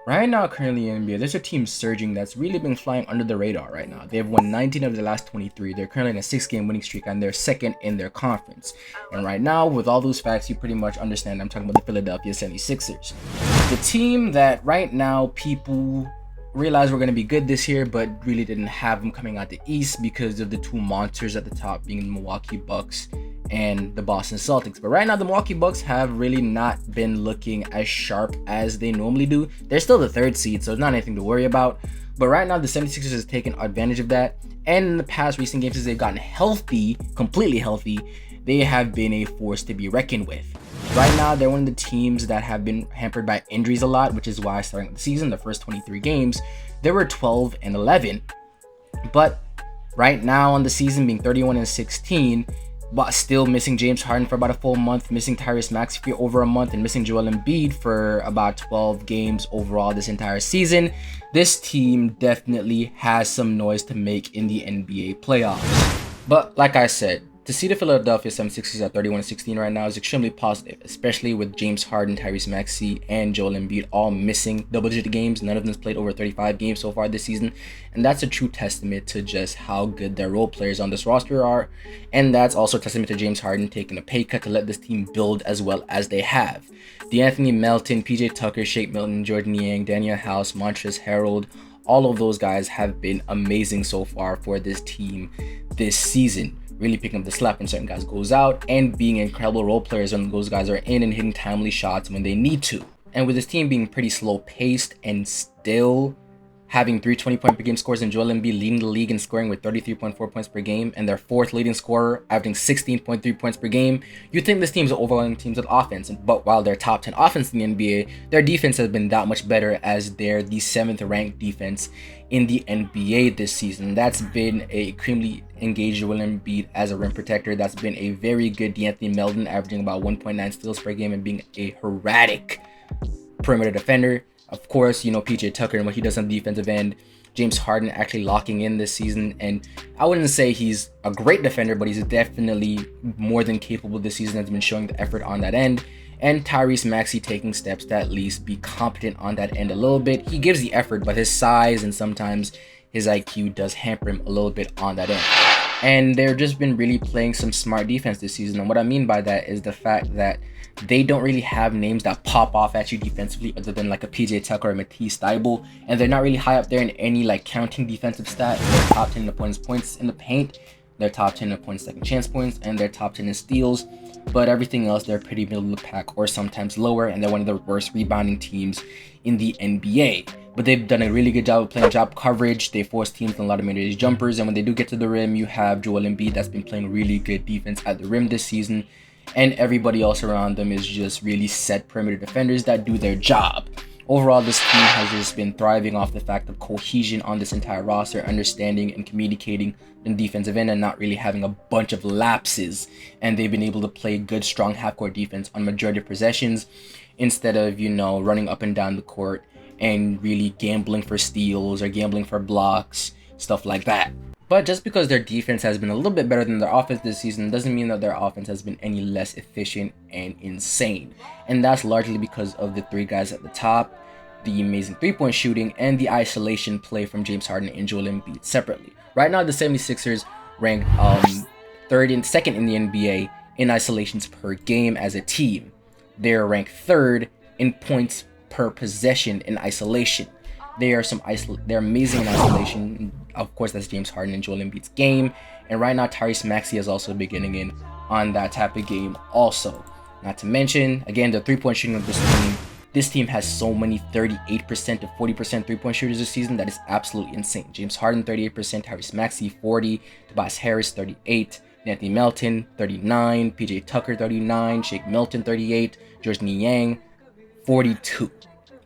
Right now, currently in NBA, there's a team surging that's really been flying under the radar right now. They've won 19 of the last 23. They're currently in a 6-game winning streak, and they're second in their conference. And right now, with all those facts, you pretty much understand I'm talking about the Philadelphia 76ers. The team that right now people realize we're going to be good this year, but really didn't have them coming out the East because of the two monsters at the top being the Milwaukee Bucks and the Boston Celtics. But right now, the Milwaukee Bucks have really not been looking as sharp as they normally do. They're still the third seed, so it's not anything to worry about. But right now, the 76ers has taken advantage of that. And in the past recent games, as they've gotten healthy, completely healthy, they have been a force to be reckoned with. Right now, they're one of the teams that have been hampered by injuries a lot, which is why starting the season, the first 23 games, they were 12 and 11. But right now on the season, being 31 and 16, but still missing James Harden for about a full month, missing Tyrese Maxey for over a month, and missing Joel Embiid for about 12 games overall this entire season, this team definitely has some noise to make in the NBA playoffs. But like I said, to see the Philadelphia 76ers at 31-16 right now is extremely positive, especially with James Harden, Tyrese Maxey, and Joel Embiid all missing double-digit games. None of them's played over 35 games so far this season, and that's a true testament to just how good their role players on this roster are, and that's also a testament to James Harden taking a pay cut to let this team build as well as they have. D'Anthony Melton, PJ Tucker, Shake Milton, Jordan Yang, Daniel House, Montrezl Harrell, all of those guys have been amazing so far for this team this season. Really picking up the slack when certain guys goes out and being incredible role players when those guys are in and hitting timely shots when they need to. And with this team being pretty slow paced and still having 320-point per game scores, and Joel Embiid leading the league in scoring with 33.4 points per game, and their fourth leading scorer averaging 16.3 points per game, you'd think this team's an overwhelming team with offense. But while they're top 10 offense in the NBA, their defense has been that much better, as they're the 7th ranked defense in the NBA this season. That's been a extremely engaged Joel Embiid as a rim protector. That's been a very good D'Anthony Melton, averaging about 1.9 steals per game and being a erratic perimeter defender. Of course, PJ Tucker and what he does on the defensive end. James Harden actually locking in this season, and I wouldn't say he's a great defender, but he's definitely more than capable this season. Has been showing the effort on that end. And Tyrese Maxey taking steps to at least be competent on that end a little bit. He gives the effort, but his size and sometimes his IQ does hamper him a little bit on that end. And they've just been really playing some smart defense this season. And what I mean by that is the fact that they don't really have names that pop off at you defensively other than like a PJ Tucker or Matisse Thybulle. And they're not really high up there in any like counting defensive stat. They're top 10 in opponents' points in the paint. They're top 10 in opponents' second chance points. And they're top 10 in steals. But everything else, they're pretty middle of the pack or sometimes lower. And they're one of the worst rebounding teams in the NBA. But they've done a really good job of playing drop coverage. They force teams on a lot of mid-range jumpers. And when they do get to the rim, you have Joel Embiid that's been playing really good defense at the rim this season. And everybody else around them is just really set perimeter defenders that do their job. Overall, this team has just been thriving off the fact of cohesion on this entire roster, understanding and communicating in defensive end and not really having a bunch of lapses. And they've been able to play good, strong half-court defense on majority of possessions instead of, running up and down the court and really gambling for steals or gambling for blocks, stuff like that. But just because their defense has been a little bit better than their offense this season doesn't mean that their offense has been any less efficient and insane. And that's largely because of the three guys at the top, the amazing three-point shooting, and the isolation play from James Harden and Joel Embiid separately. Right now, the 76ers rank third and second in the NBA in isolations per game as a team. They're ranked third in points per possession in isolation. They're amazing in isolation. Of course, that's James Harden and Joel Embiid's game. And right now, Tyrese Maxey is also beginning in on that type of game also. Not to mention, again, the three-point shooting of this team. This team has so many 38% to 40% three-point shooters this season that is absolutely insane. James Harden, 38%, Tyrese Maxey, 40%, Tobias Harris, 38%, Anthony Melton, 39%, PJ Tucker, 39%, Shake Milton, 38%, Jordan Yang, 42%.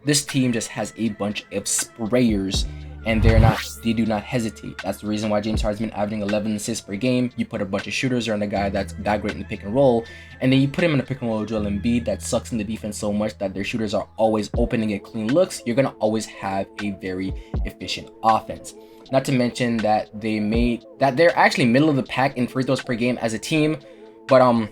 This team just has a bunch of sprayers, and they do not hesitate. That's the reason why James Harden's been averaging 11 assists per game. You put a bunch of shooters around a guy that's that great in the pick and roll, and then you put him in a pick and roll with Joel Embiid that sucks in the defense so much that their shooters are always open and get clean looks. You're gonna always have a very efficient offense. Not to mention that they're actually middle of the pack in free throws per game as a team, but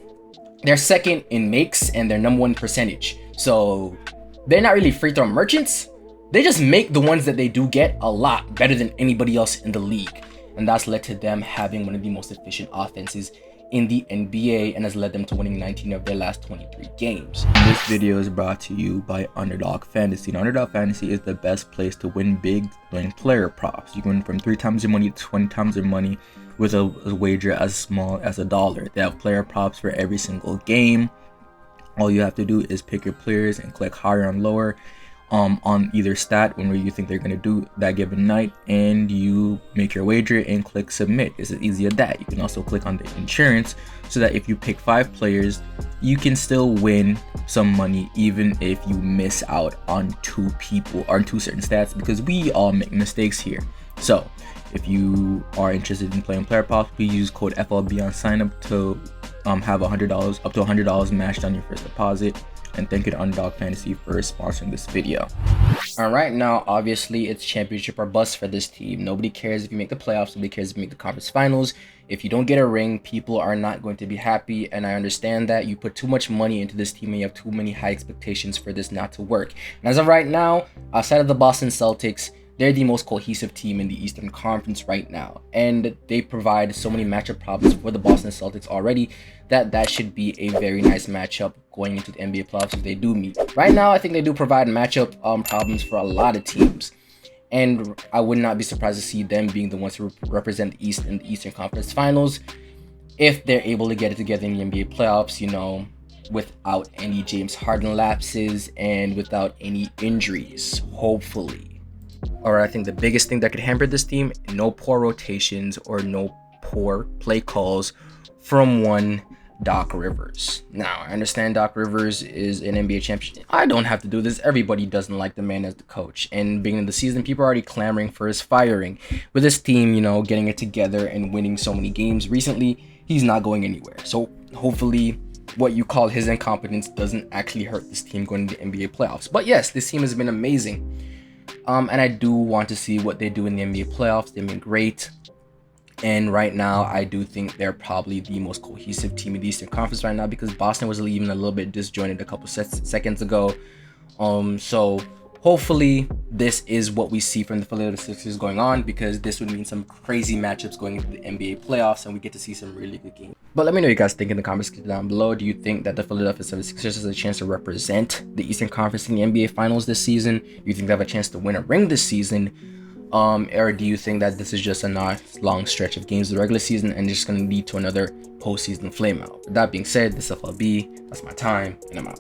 they're second in makes and they're number one percentage. So they're not really free throw merchants, they just make the ones that they do get a lot better than anybody else in the league. And that's led to them having one of the most efficient offenses in the NBA and has led them to winning 19 of their last 23 games. This video is brought to you by Underdog Fantasy. Now, Underdog Fantasy is the best place to win big playing player props. You can win from 3 times your money to 20 times your money with a wager as small as $1. They have player props for every single game. All you have to do is pick your players and click higher and lower on either stat when you think they're going to do that given night, and you make your wager and click submit. It's as easy as that. You can also click on the insurance so that if you pick 5 players, you can still win some money even if you miss out on 2 people or 2 certain stats, because we all make mistakes here. So if you are interested in playing player props, please use code FLB on sign up to have $100 up to $100 matched on your first deposit. And thank you to Underdog Fantasy for sponsoring this video. All right, now obviously it's championship or bust for this team. Nobody cares if you make the playoffs. Nobody cares if you make the conference finals. If you don't get a ring, people are not going to be happy, and I understand that. You put too much money into this team and you have too many high expectations for this not to work. And as of right now, outside of the Boston Celtics, they're the most cohesive team in the Eastern Conference right now, and they provide so many matchup problems for the Boston Celtics already that should be a very nice matchup going into the NBA playoffs if they do meet. Right now, I think they do provide matchup problems for a lot of teams, and I would not be surprised to see them being the ones who represent the East in the Eastern Conference Finals if they're able to get it together in the NBA playoffs, you know, without any James Harden lapses and without any injuries, hopefully. Or I think the biggest thing that could hamper this team, no poor rotations or no poor play calls from one Doc Rivers. Now, I understand Doc Rivers is an NBA champion. I don't have to do this. Everybody doesn't like the man as the coach. And beginning of the season, people are already clamoring for his firing. With this team, you know, getting it together and winning so many games recently, he's not going anywhere. So hopefully what you call his incompetence doesn't actually hurt this team going to the NBA playoffs. But yes, this team has been amazing. And I do want to see what they do in the NBA playoffs. They've been great. And right now, I do think they're probably the most cohesive team in the Eastern Conference right now, because Boston was even a little bit disjointed a couple seconds ago. So hopefully this is what we see from the Philadelphia Sixers going on, because this would mean some crazy matchups going into the NBA playoffs, and we get to see some really good games. But let me know what you guys think in the comments down below. Do you think that the Philadelphia 76ers has a chance to represent the Eastern Conference in the NBA Finals this season? Do you think they have a chance to win a ring this season? Or do you think that this is just a nice long stretch of games of the regular season and just going to lead to another postseason flameout? With that being said, this is FLB. That's my time, and I'm out.